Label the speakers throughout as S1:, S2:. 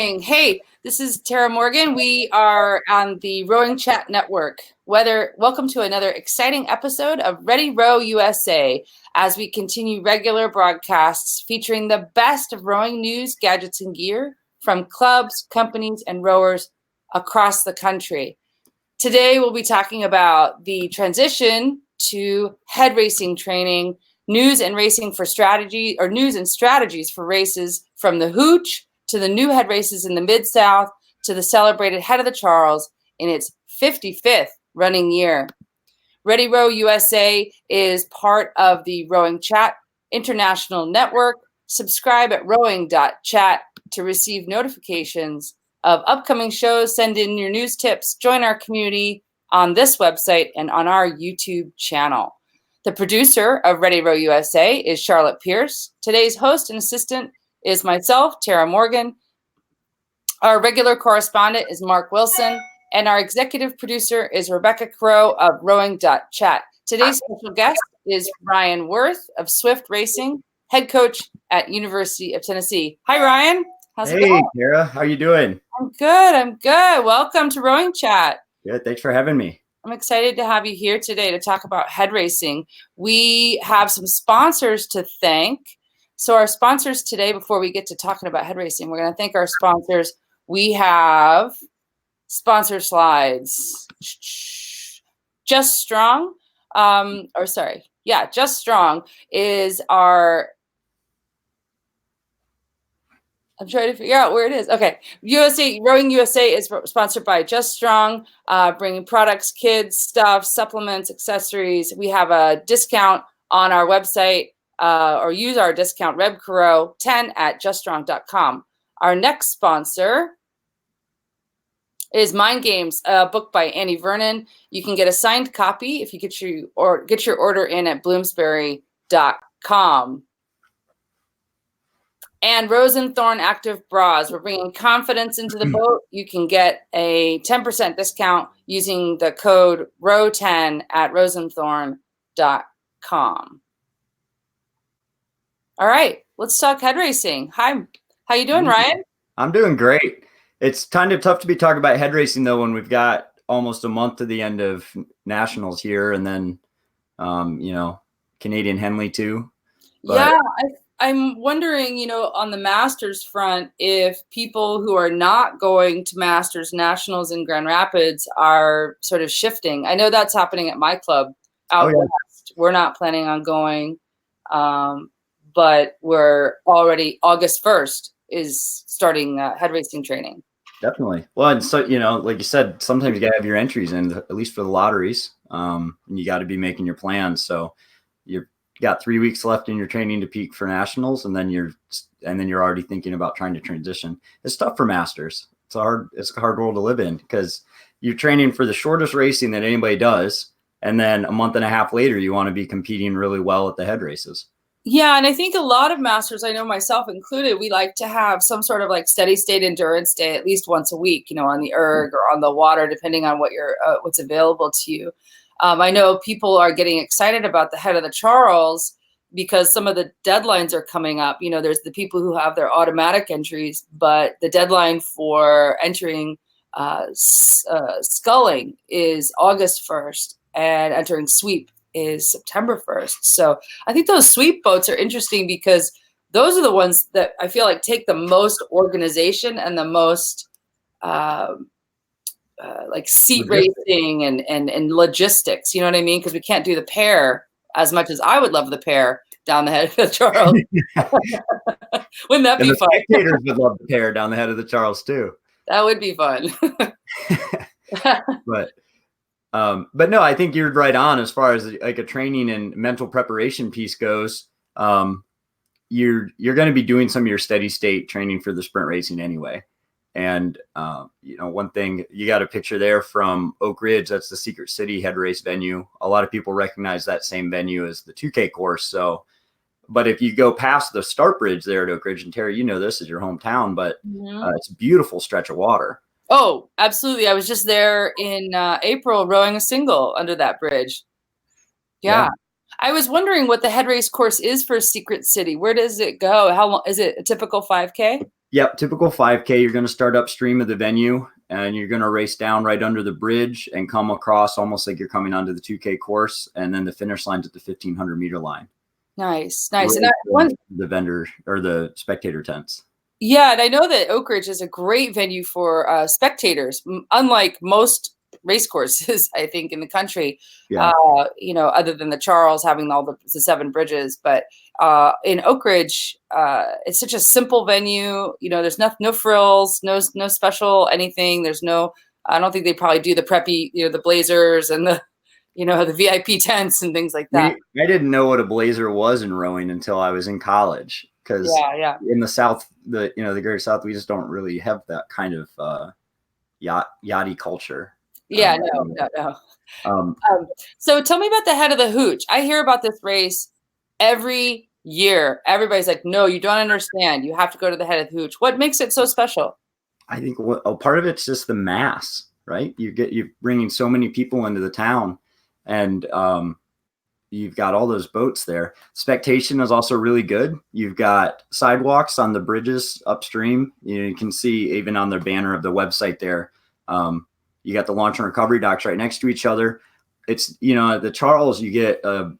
S1: Hey, this is Tara Morgan. We are on the Rowing.Chat network. Welcome to another exciting episode of Ready Row USA as we continue regular broadcasts featuring the best of rowing news, gadgets, and gear from clubs, companies, and rowers across the country. Today, we'll be talking about the transition to head racing training, news and strategies for races from the Hooch to the new head races in the Mid-South, to the celebrated Head of the Charles in its 55th running year. Ready Row USA is part of the Rowing.Chat International Network. Subscribe at Rowing.Chat to receive notifications of upcoming shows. Send in your news tips. Join our community on this website and on our YouTube channel. The producer of Ready Row USA is Charlotte Pierce. Today's host and assistant is myself, Tara Morgan. Our regular correspondent is Mark Wilson, and our executive producer is Rebecca Caroe of Rowing.Chat. Today's special guest is Ryan Worth of Swift Racing, head coach at University of Tennessee. Hi, Ryan. How's it going?
S2: Hey, Tara. How you doing?
S1: I'm good. Welcome to Rowing.Chat.
S2: Good. Thanks for having me.
S1: I'm excited to have you here today to talk about head racing. We have some sponsors to thank. So our sponsors today, before we get to talking about head racing, we're going to thank our sponsors. We have sponsor slides. Just Strong, Just Strong is our, I'm trying to figure out where it is. Okay. Rowing USA is sponsored by Just Strong, bringing products, kids, stuff, supplements, accessories. We have a discount on our website, or use our discount RebCaroe10 at juststrong.com. Our next sponsor is Mind Games, a book by Annie Vernon. You can get a signed copy if you get your order in at bloomsbury.com. And Rose and Thorn Active Bras. We're bringing confidence into the boat. You can get a 10% discount using the code ROW10 at roseandthorn.com. All right, let's talk head racing. Hi, how you doing, Ryan?
S2: I'm doing great. It's kind of tough to be talking about head racing, though, when we've got almost a month to the end of nationals here, and then, Canadian Henley too. But
S1: yeah, I'm wondering, on the Masters front, if people who are not going to Masters Nationals in Grand Rapids are sort of shifting. I know that's happening at my club out west. We're not planning on going, but we're already August 1st is starting head racing training.
S2: Definitely. Well, and so, like you said, sometimes you got to have your entries in, at least for the lotteries, and you got to be making your plans. So you've got 3 weeks left in your training to peak for nationals, and then you're already thinking about trying to transition. It's tough for Masters. It's a hard world to live in because you're training for the shortest racing that anybody does, and then a month and a half later, you want to be competing really well at the head races.
S1: Yeah, and I think a lot of Masters, I know myself included, we like to have some sort of like steady state endurance day at least once a week, on the erg or on the water, depending on what what's available to you. I know people are getting excited about the Head of the Charles because some of the deadlines are coming up. There's the people who have their automatic entries, but the deadline for entering sculling is August 1st, and entering sweep is September 1st. So I think those sweep boats are interesting because those are the ones that I feel like take the most organization and the most like seat racing and logistics. You know what I mean? Because we can't do the pair as much as I would love the pair down the Head of the Charles. Wouldn't that be fun?
S2: Spectators would love the pair down the Head of the Charles too.
S1: That would be fun.
S2: But no, I think you're right on as far as like a training and mental preparation piece goes. You're going to be doing some of your steady state training for the sprint racing anyway. And, one thing you got a picture there from Oak Ridge, that's the Secret City head race venue. A lot of people recognize that same venue as the 2K course. So, but if you go past the start bridge there at Oak Ridge, and Terry, this is your hometown, but it's a beautiful stretch of water.
S1: Oh, absolutely. I was just there in April rowing a single under that bridge. Yeah. I was wondering what the head race course is for Secret City. Where does it go? How long is it? A typical 5K?
S2: Yep, typical 5K. You're going to start upstream of the venue, and you're going to race down right under the bridge and come across almost like you're coming onto the 2K course, and then the finish line's at the 1,500-meter line.
S1: Nice.
S2: Right
S1: And
S2: the vendor or the spectator tents.
S1: Yeah, and I know that Oak Ridge is a great venue for spectators, unlike most race courses, I think, in the country.
S2: Yeah.
S1: Other than the Charles having all the 7 bridges, but in Oak Ridge, it's such a simple venue. There's no frills, no special anything. I don't think they probably do the preppy, the blazers and the VIP tents and things like that.
S2: I didn't know what a blazer was in rowing until I was in college, because in the South, the Greater South, we just don't really have that kind of yachty culture.
S1: Yeah, no. So tell me about the head of the Hooch. I hear about this race every year. Everybody's like, no, you don't understand. You have to go to the head of the Hooch. What makes it so special?
S2: I think part of it's just the mass, right? You're bringing so many people into the town, and you've got all those boats there. Spectation is also really good. You've got sidewalks on the bridges upstream. You can see even on their banner of the website there. You got the launch and recovery docks right next to each other. It's, at the Charles, you get a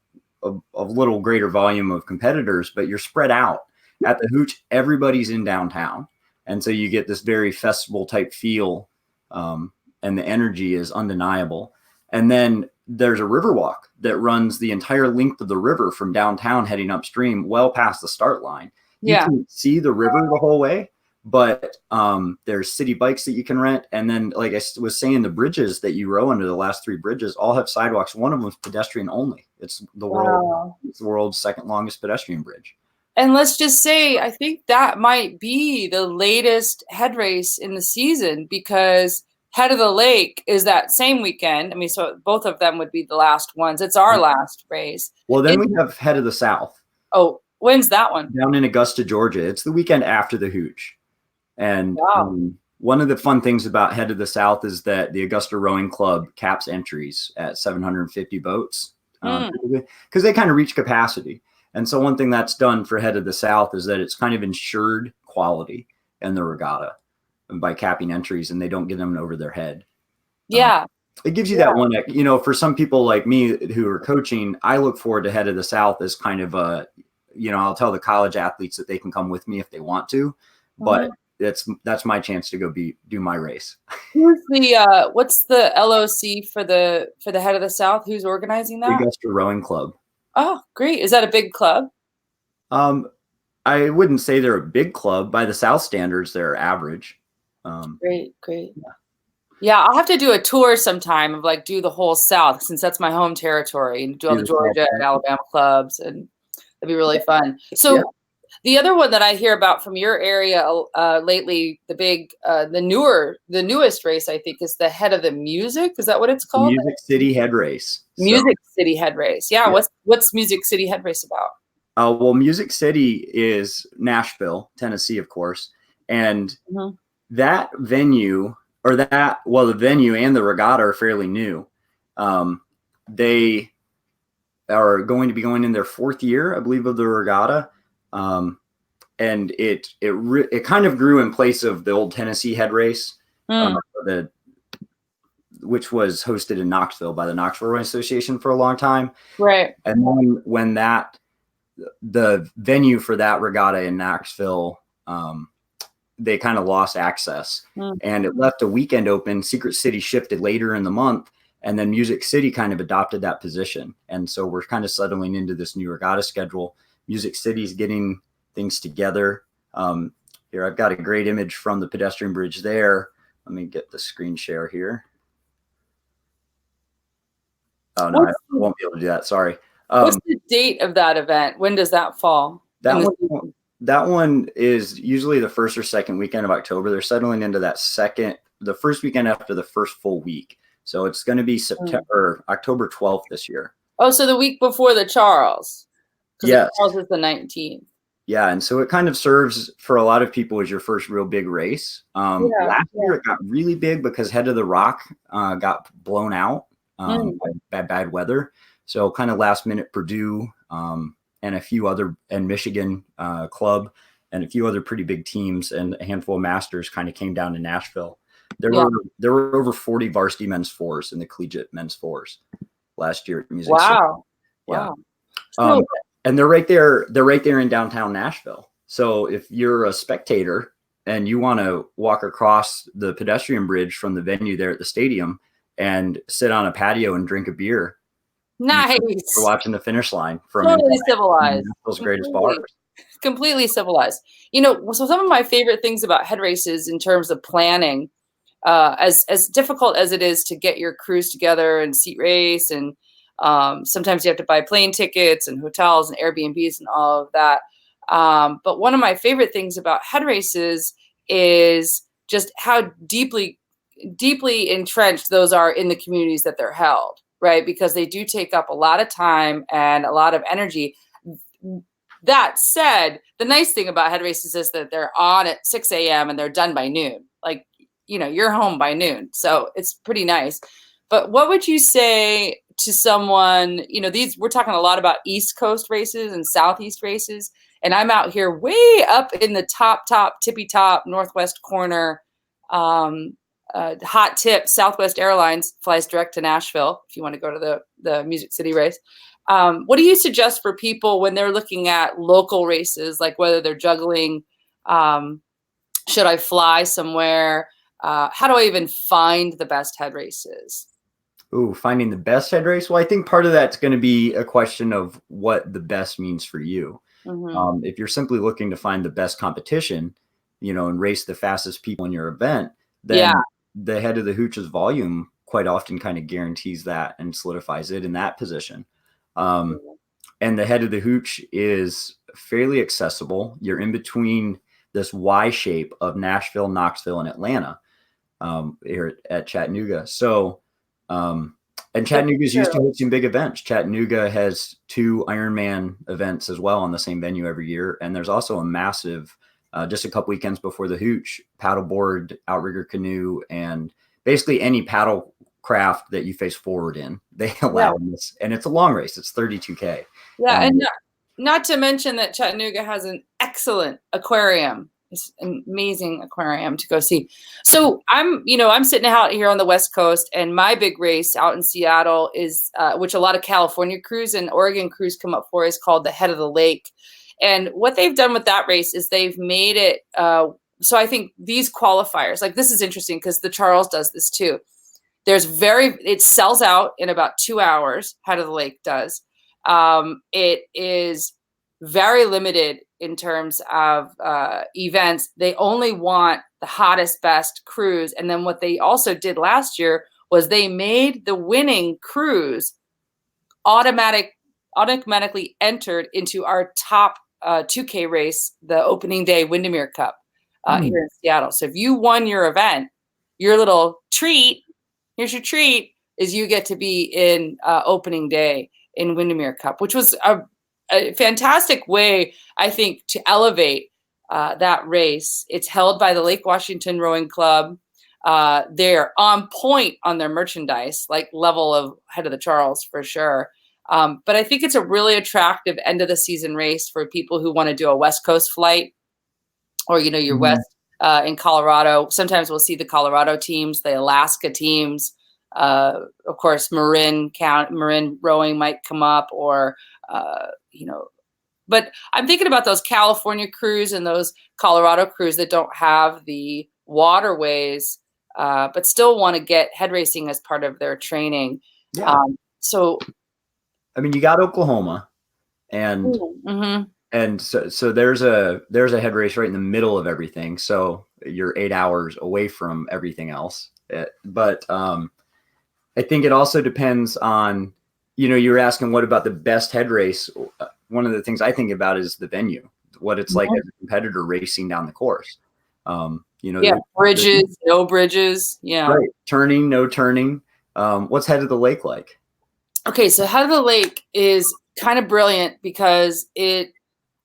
S2: little greater volume of competitors, but you're spread out. At the Hooch, everybody's in downtown. And so you get this very festival type feel, and the energy is undeniable. And then there's a river walk that runs the entire length of the river from downtown heading upstream, well past the start line. You can see the river the whole way, but there's city bikes that you can rent. And then, like I was saying, the bridges that you row under, the last 3 bridges, all have sidewalks. One of them is pedestrian only. It's the world's second longest pedestrian bridge.
S1: And let's just say, I think that might be the latest head race in the season, because Head of the Lake is that same weekend. I mean, so both of them would be the last ones. It's our last race.
S2: Well, then we have Head of the South.
S1: Oh, when's that one?
S2: Down in Augusta, Georgia. It's the weekend after the Hooch. And one of the fun things about Head of the South is that the Augusta Rowing Club caps entries at 750 boats, because they kind of reach capacity. And so one thing that's done for Head of the South is that it's kind of ensured quality in the regatta by capping entries, and they don't get them over their head.
S1: Yeah.
S2: It gives you that one, for some people like me who are coaching, I look forward to Head of the South as kind of I'll tell the college athletes that they can come with me if they want to, but that's my chance to go do my race.
S1: Who's what's the LOC for the Head of the South? Who's organizing that?
S2: Augusta Rowing Club.
S1: Oh, great. Is that a big club?
S2: I wouldn't say they're a big club. By the South standards, they're average.
S1: Great. Yeah, I'll have to do a tour sometime of do the whole South, since that's my home territory, and do all the Georgia and Alabama clubs, and it'd be really fun. So the other one that I hear about from your area lately, the newest race, I think, is the Head of the Music. Is that what it's called?
S2: Music City Head Race.
S1: Music City Head Race. Yeah. What's Music City Head Race about?
S2: Well, Music City is Nashville, Tennessee, of course. And that venue, the venue and the regatta are fairly new. They are going to be going in their 4th year, I believe, of the regatta. And it kind of grew in place of the old Tennessee Head Race, which was hosted in Knoxville by the Knoxville Rowing Association for a long time.
S1: Right.
S2: And then when the venue for that regatta in Knoxville, they kind of lost access, and it left a weekend open. Secret City shifted later in the month, and then Music City kind of adopted that position. And so we're kind of settling into this new regatta schedule. Music City's getting things together. Here, I've got a great image from the pedestrian bridge there. Let me get the screen share here. Oh, no, I won't be able to do that. Sorry.
S1: What's the date of that event? When does that fall?
S2: That one is usually the 1st or 2nd weekend of October. They're settling into the first weekend after the first full week. So it's going to be October 12th this year. Oh,
S1: so the week before the Charles.
S2: Yes.
S1: The Charles is the 19th.
S2: Yeah, and so it kind of serves for a lot of people as your first real big race. Last year it got really big because Head of the Rock got blown out by bad weather. So kind of last minute Purdue and a few other, and Michigan club and a few other pretty big teams, and a handful of masters kind of came down to Nashville. There
S1: Yeah.
S2: were over 40 varsity men's fours in the collegiate men's fours last year at Music City.
S1: Wow.
S2: Yeah.
S1: Wow. So,
S2: and they're right there in downtown Nashville. So if you're a spectator and you want to walk across the pedestrian bridge from the venue there at the stadium and sit on a patio and drink a beer,
S1: nice.
S2: We're watching the finish line from
S1: Totally civilized.
S2: Nashville's greatest bars.
S1: Completely civilized. You know, so some of my favorite things about head races in terms of planning, as difficult as it is to get your crews together and seat race, and sometimes you have to buy plane tickets and hotels and Airbnbs and all of that. But one of my favorite things about head races is just how deeply entrenched those are in the communities that they're held, right? Because they do take up a lot of time and a lot of energy. That said, the nice thing about head races is that they're on at 6 a.m. and they're done by noon. Like, you know, you're home by noon. So it's pretty nice. But what would you say to someone, you know, we're talking a lot about East Coast races and Southeast races. And I'm out here way up in the tippy top, northwest corner. Hot tip, Southwest Airlines flies direct to Nashville if you want to go to the Music City race. What do you suggest for people when they're looking at local races, like whether they're juggling, should I fly somewhere? How do I even find the best head races?
S2: Ooh, finding the best head race? Well, I think part of that's going to be a question of what the best means for you. Mm-hmm. If you're simply looking to find the best competition, you know, and race the fastest people in your event, then the head of the Hooch's volume quite often kind of guarantees that and solidifies it in that position. And the head of the Hooch is fairly accessible. You're in between this Y shape of Nashville, Knoxville, and Atlanta here at Chattanooga. So, and Chattanooga is used to hosting big events. Chattanooga has 2 Ironman events as well on the same venue every year. And there's also a massive, just a couple weekends before the Hooch, paddleboard, outrigger canoe, and basically any paddle craft that you face forward in, they allow this. And it's a long race. It's 32K.
S1: Yeah. And not to mention that Chattanooga has an excellent aquarium. It's an amazing aquarium to go see. So I'm sitting out here on the West Coast, and my big race out in Seattle is, which a lot of California crews and Oregon crews come up for, is called the Head of the Lake. And what they've done with that race is they've made it, so I think these qualifiers, like this is interesting because the Charles does this too. It sells out in about 2 hours, Head of the Lake does. It is very limited in terms of events. They only want the hottest, best crews. And then what they also did last year was they made the winning crews automatically entered into our top 2K race, the opening day Windermere Cup here in Seattle. So if you won your event, your little treat, here's your treat, is you get to be in opening day in Windermere Cup, which was a fantastic way, I think, to elevate that race. It's held by the Lake Washington Rowing Club. They're on point on their merchandise, like level of Head of the Charles for sure. But I think it's a really attractive end of the season race for people who want to do a West Coast flight, or, you know, your West in Colorado. Sometimes we'll see the Colorado teams, the Alaska teams. Of course, Marin rowing might come up, or but I'm thinking about those California crews and those Colorado crews that don't have the waterways, but still want to get head racing as part of their training.
S2: Yeah.
S1: So,
S2: I mean, you got Oklahoma, and so there's a head race right in the middle of everything. So you're 8 hours away from everything else. But I think it also depends on, you know, you're asking what about the best head race. One of the things I think about is the venue, what it's like as a competitor racing down the course.
S1: Bridges, no bridges. Yeah.
S2: Right. Turning, no turning. What's Head of the Lake like?
S1: Okay. So Head of the Lake is kind of brilliant because it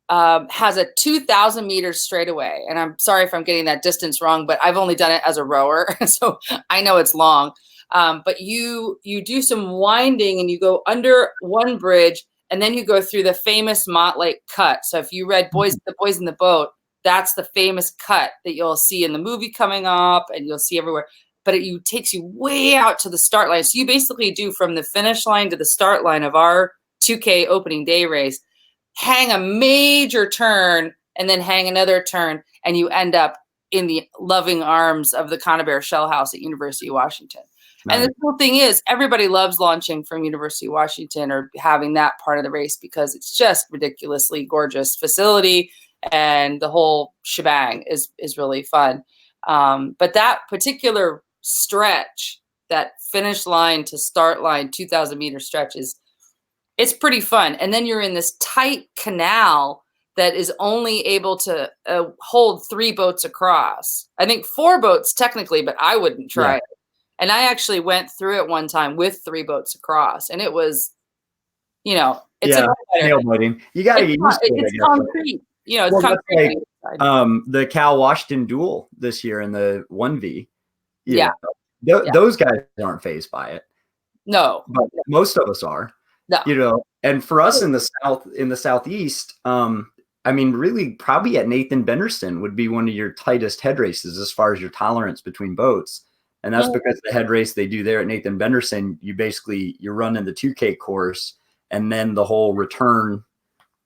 S1: has a 2,000 meters straightaway. And I'm sorry if I'm getting that distance wrong, but I've only done it as a rower. So I know it's long. But you do some winding and you go under one bridge, and then you go through the famous Mott Lake cut. So if you read the Boys in the Boat, that's the famous cut that you'll see in the movie coming up and you'll see everywhere. But it takes you way out to the start line. So you basically do from the finish line to the start line of our 2K opening day race, hang a major turn and then hang another turn, and you end up in the loving arms of the Conibear Shell House at University of Washington. Nice. And the cool thing is everybody loves launching from University of Washington or having that part of the race because it's just ridiculously gorgeous facility and the whole shebang is really fun. But that particular stretch, that finish line to start line, 2,000 meter stretch it's pretty fun. And then you're in this tight canal that is only able to hold 3 boats across. I think 4 boats technically, but I wouldn't try it. And I actually went through it one time with 3 boats across, and it was, it's
S2: nail biting. You got to get used to it.
S1: It's concrete. It's concrete.
S2: Like, the Cal Washington duel this year in the 1V. Those guys aren't fazed by it.
S1: No,
S2: but most of us are. No. And for us in the Southeast, really probably at Nathan Benderson would be one of your tightest head races as far as your tolerance between boats. And that's because the head race they do there at Nathan Benderson, you're running the 2K course and then the whole return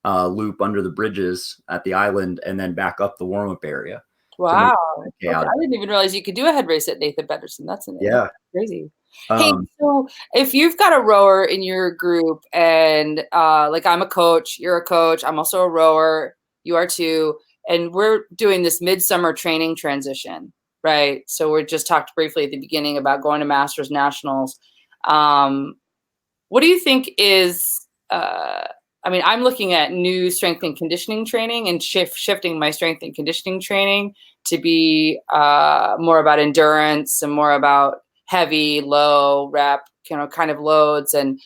S2: loop under the bridges at the island and then back up the warm-up area.
S1: Wow. I didn't even realize you could do a head race at Nathan Benderson. That's crazy. Hey, so if you've got a rower in your group and like I'm a coach, you're a coach, I'm also a rower, you are too, and we're doing this midsummer training transition, right? So we just talked briefly at the beginning about going to Masters Nationals. What do you think is, I'm looking at new strength and conditioning training and shifting my strength and conditioning training to be more about endurance and more about heavy, low rep, kind of loads and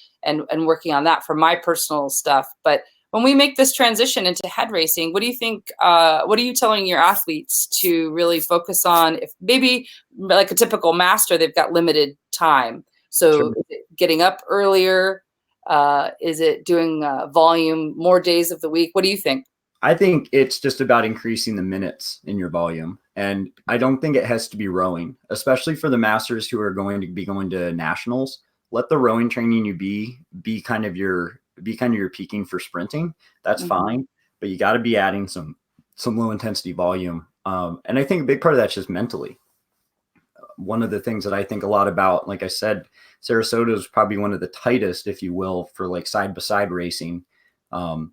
S1: working on that for my personal stuff. But when we make this transition into head racing, what do you think, what are you telling your athletes to really focus on? If maybe like a typical master, they've got limited time. So is it getting up earlier? Is it doing volume more days of the week? What do you think?
S2: I think it's just about increasing the minutes in your volume. And I don't think it has to be rowing, especially for the masters who are going to be going to nationals. Let the rowing training you be kind of your peaking for sprinting. That's fine. But you got to be adding some low intensity volume. And I think a big part of that's just mentally. One of the things that I think a lot about, like I said, Sarasota is probably one of the tightest, if you will, for like side by side racing.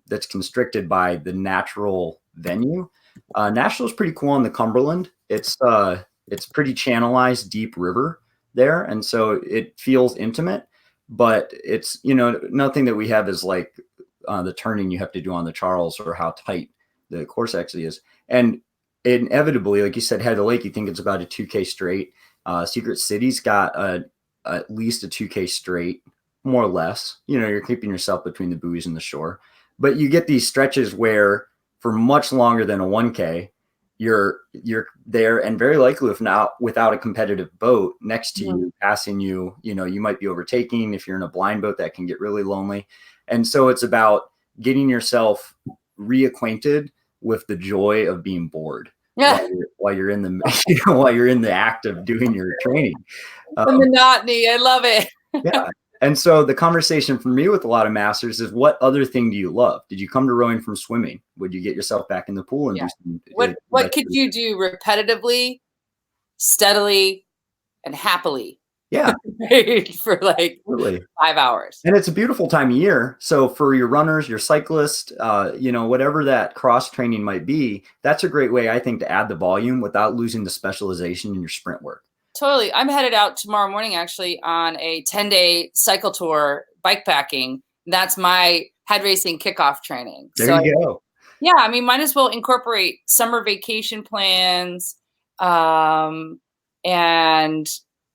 S2: That's constricted by the natural venue. Nashville is pretty cool on the Cumberland. It's pretty channelized, deep river there, and so it feels intimate. But it's nothing that we have is like the turning you have to do on the Charles or how tight the course actually is. And inevitably, like you said, Head of the Lake, you think it's about a 2K straight. Secret City's got at least a 2K straight, more or less. You're keeping yourself between the buoys and the shore. But you get these stretches where for much longer than a 1K, you're there, and very likely, if not without a competitive boat next to you, passing you, you might be overtaking. If you're in a blind boat, that can get really lonely. And so it's about getting yourself reacquainted with the joy of being bored while you're in the act of doing your training.
S1: The monotony, I love it.
S2: Yeah. And so the conversation for me with a lot of masters is, what other thing do you love? Did you come to rowing from swimming? Would you get yourself back in the pool and do some,
S1: what could you do repetitively, steadily, and happily?
S2: Yeah.
S1: For like 5 hours.
S2: And it's a beautiful time of year. So for your runners, your cyclists, whatever that cross training might be, that's a great way, I think, to add the volume without losing the specialization in your sprint work.
S1: Totally. I'm headed out tomorrow morning, actually, on a 10-day cycle tour, bike packing. That's my head racing kickoff training.
S2: There you go.
S1: Yeah. Might as well incorporate summer vacation plans, and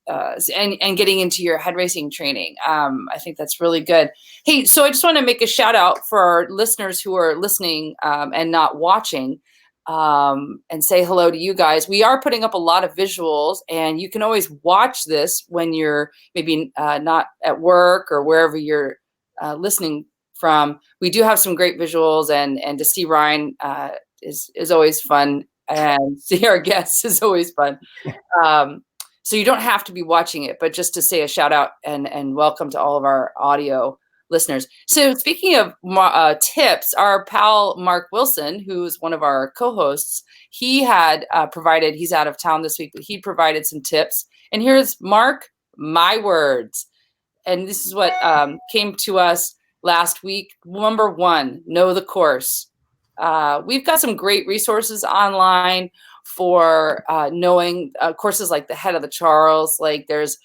S1: getting into your head racing training. I think that's really good. Hey, so I just want to make a shout out for our listeners who are listening and not watching, and say hello to you guys. We are putting up a lot of visuals, and you can always watch this when you're maybe not at work or wherever you're listening from. We do have some great visuals, and to see Ryan is always fun, and see our guests is always fun. So you don't have to be watching it, but just to say a shout out and welcome to all of our audio listeners. So speaking of tips, our pal Mark Wilson, who's one of our co-hosts, he had provided, he's out of town this week, but he provided some tips. And here's Mark, my words. And this is what came to us last week. Number 1, know the course. We've got some great resources online for knowing courses like the Head of the Charles. Like there's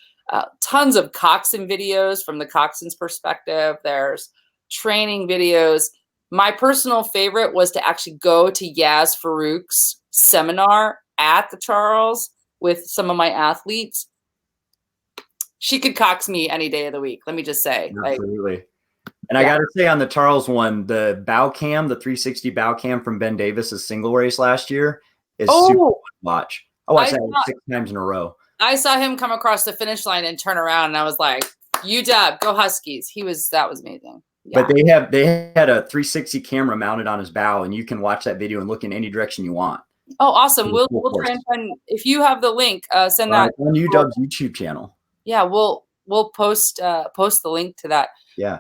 S1: tons of coxswain videos from the coxswain's perspective. There's training videos. My personal favorite was to actually go to Yaz Farouk's seminar at the Charles with some of my athletes. She could cox me any day of the week. Let me just say.
S2: Absolutely. And I got to say on the Charles one, the bow cam, the 360 bow cam from Ben Davis's single race last year is super fun to watch. I watched that 6 times in a row. I
S1: saw him come across the finish line and turn around, and I was like, UW, go Huskies. That was amazing. Yeah.
S2: But they had a 360 camera mounted on his bow, and you can watch that video and look in any direction you want.
S1: Oh, awesome. We'll try and find, if you have the link, send that
S2: on UW's YouTube channel.
S1: Yeah, we'll post the link to that.
S2: Yeah.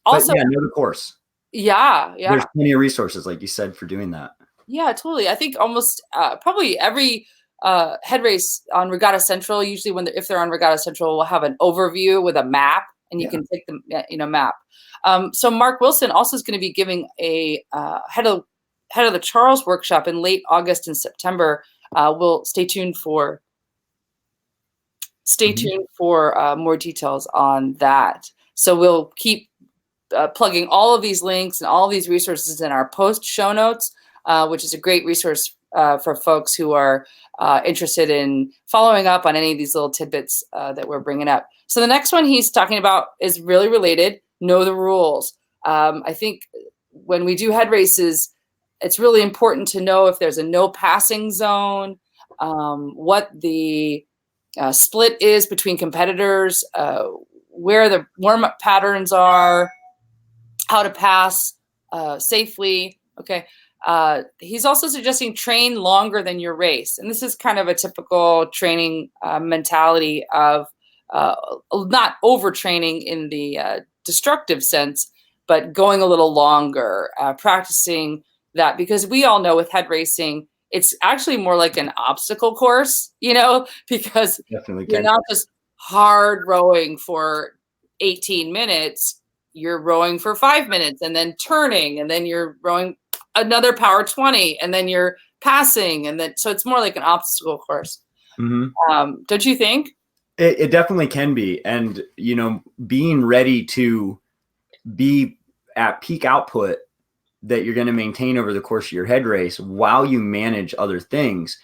S1: Also,
S2: know the course.
S1: Yeah.
S2: There's plenty of resources, like you said, for doing that.
S1: Yeah, totally. I think almost probably every head race on Regatta Central, usually if they're on Regatta Central, will have an overview with a map, and you can take the map. So Mark Wilson also is going to be giving a head of the Charles workshop in late August and September. We'll stay tuned for more details on that. So we'll keep plugging all of these links and all of these resources in our post show notes, which is a great resource for folks who are interested in following up on any of these little tidbits that we're bringing up. So the next one he's talking about is really related. Know the rules. I think when we do head races, it's really important to know if there's a no passing zone, what the split is between competitors, where the warm-up patterns are, how to pass safely. Okay. He's also suggesting train longer than your race. And this is kind of a typical training mentality of not overtraining in the destructive sense, but going a little longer, practicing that, because we all know with head racing, it's actually more like an obstacle course, because you're not just hard rowing for 18 minutes, you're rowing for 5 minutes and then turning, and then you're rowing another power 20, and then you're passing, and then so it's more like an obstacle course.
S2: Mm-hmm.
S1: Don't you think?
S2: It definitely can be. And being ready to be at peak output that you're going to maintain over the course of your head race while you manage other things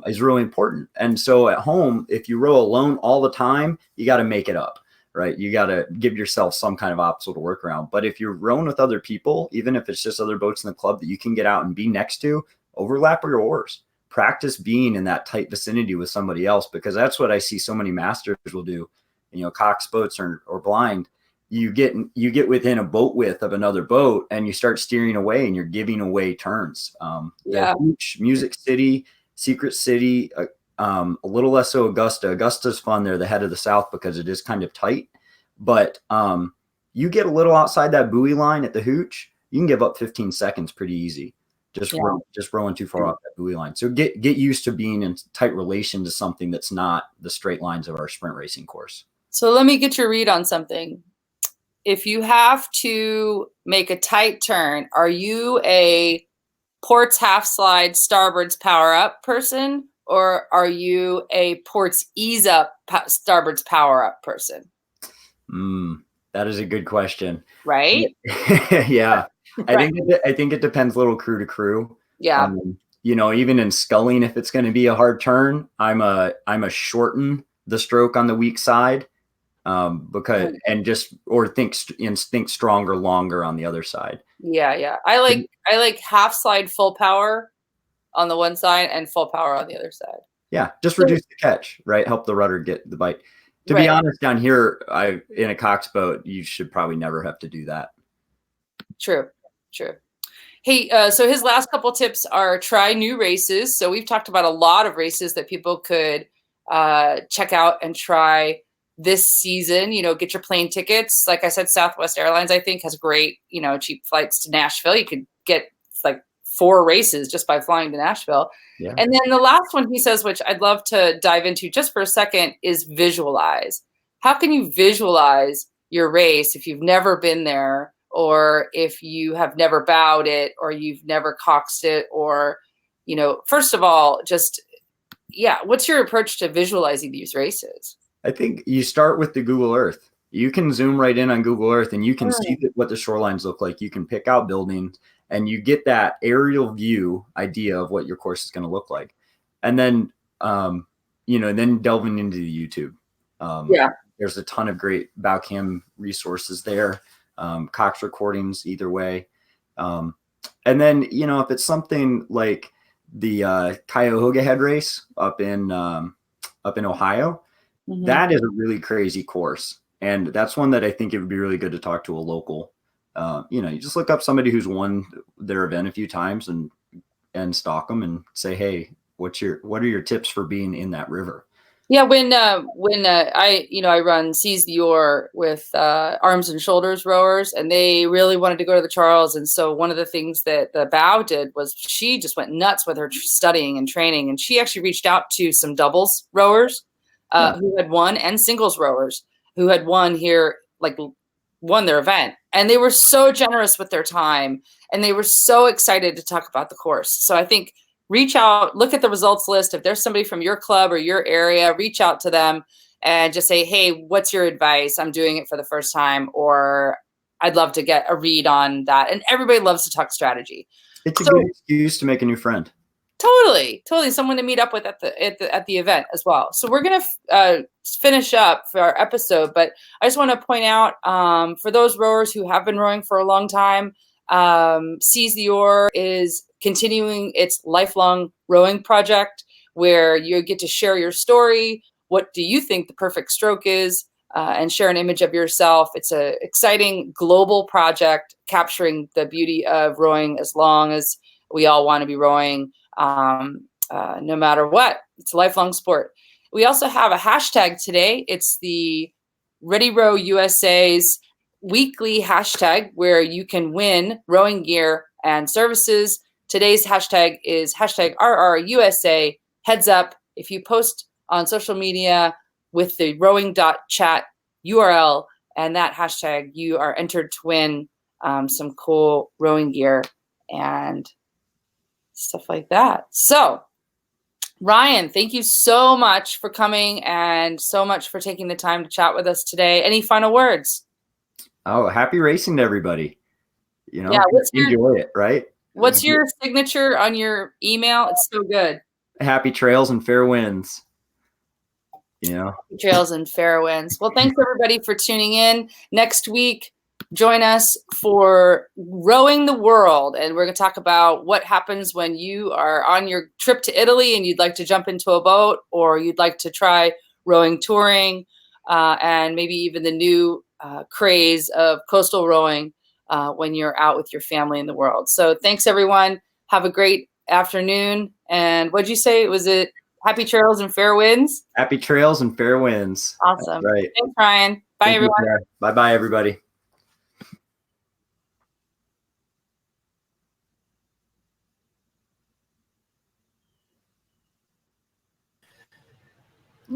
S2: is really important. And so at home, if you row alone all the time, you got to make it up, right? You got to give yourself some kind of obstacle to work around. But if you're rowing with other people, even if it's just other boats in the club that you can get out and be next to, overlap your oars. Practice being in that tight vicinity with somebody else, because that's what I see so many masters will do. Cox boats or blind. You get within a boat width of another boat, and you start steering away, and you're giving away turns. The Hooch, Music City, Secret City, a little less so Augusta. Augusta's fun. They're the head of the South because it is kind of tight. But you get a little outside that buoy line at the Hooch, you can give up 15 seconds pretty easy. Just rowing too far off that buoy line. So get used to being in tight relation to something that's not the straight lines of our sprint racing course.
S1: So let me get your read on something. If you have to make a tight turn, are you a ports half slide, starboards power up person, or are you a ports ease up, starboards power up person?
S2: That is a good question.
S1: Right?
S2: Yeah. Right. I think it depends a little crew to crew.
S1: Yeah.
S2: Even in sculling, if it's going to be a hard turn, I'm a shorten the stroke on the weak side. Because think stronger, longer on the other side.
S1: Yeah. I like half slide full power on the one side and full power on the other side.
S2: Yeah, just reduce the catch, right? Help the rudder get the bite. To be honest, down here, in a Cox boat, you should probably never have to do that.
S1: True. Hey, so his last couple tips are try new races. So we've talked about a lot of races that people could check out and try this season. Get your plane tickets. Like I said, Southwest Airlines, I think, has great, cheap flights to Nashville. You could get like 4 races just by flying to Nashville.
S2: Yeah.
S1: And then the last one he says, which I'd love to dive into just for a second, is visualize. How can you visualize your race if you've never been there, or if you have never bowed it, or you've never coxed it, or, first of all, just, what's your approach to visualizing these races?
S2: I think you start with the Google Earth. You can zoom right in on Google Earth and you can see what the shorelines look like. You can pick out buildings and you get that aerial view idea of what your course is going to look like. And then, then delving into the YouTube. There's a ton of great Bowcam resources there. Cox recordings either way. And then, if it's something like the Cuyahoga head race up in Ohio, that is a really crazy course. And that's one that I think it would be really good to talk to a local. You just look up somebody who's won their event a few times and stalk them and say, hey, what are your tips for being in that river?
S1: Yeah, when I run Seize the Oar with Arms and Shoulders rowers, and they really wanted to go to the Charles. And so one of the things that the Bow did was she just went nuts with her studying and training. And she actually reached out to some doubles rowers who had won, and singles rowers who had won here, like won their event. And they were so generous with their time, and they were so excited to talk about the course. So I think reach out, look at the results list. If there's somebody from your club or your area, reach out to them and just say, hey, what's your advice? I'm doing it for the first time, or I'd love to get a read on that. And everybody loves to talk strategy.
S2: It's a good excuse to make a new friend.
S1: Totally. Someone to meet up with at the event as well. So we're going to finish up for our episode, but I just want to point out for those rowers who have been rowing for a long time, Seize the Oar is continuing its lifelong rowing project where you get to share your story. What do you think the perfect stroke is? And share an image of yourself. It's an exciting global project capturing the beauty of rowing as long as we all want to be rowing, no matter what. It's a lifelong sport. We also have a hashtag today. It's the Ready Row USA's weekly hashtag where you can win rowing gear and services. Today's hashtag is hashtag RRUSA. Heads up, if you post on social media with the Rowing.Chat URL and that hashtag, you are entered to win some cool rowing gear and stuff like that. So, Ryan, thank you so much for coming and so much for taking the time to chat with us today. Any final words?
S2: Oh, happy racing to everybody. Enjoy it, right?
S1: What's your signature on your email? It's so good.
S2: Happy trails and fair winds.
S1: Trails and fair winds. Well, thanks everybody for tuning in. Next week, join us for Rowing the World, and we're going to talk about what happens when you are on your trip to Italy and you'd like to jump into a boat, or you'd like to try rowing touring, and maybe even the new craze of coastal rowing when you're out with your family in the world. So thanks everyone. Have a great afternoon. And what'd you say? Was it happy trails and fair winds?
S2: Happy trails and fair winds.
S1: Awesome.
S2: That's right.
S1: Thanks, Ryan. Bye, everyone.
S2: Bye-bye, everybody.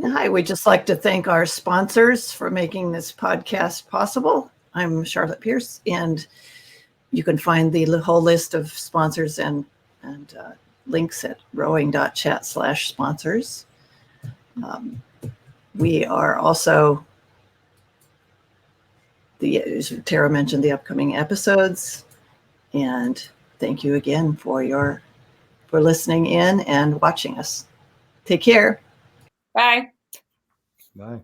S3: Hi, we'd just like to thank our sponsors for making this podcast possible. I'm Charlotte Pierce, and you can find the whole list of sponsors and links at Rowing.Chat/sponsors. We are also, as Tara mentioned, the upcoming episodes. And thank you again for listening in and watching us. Take care.
S1: Bye.
S2: Bye.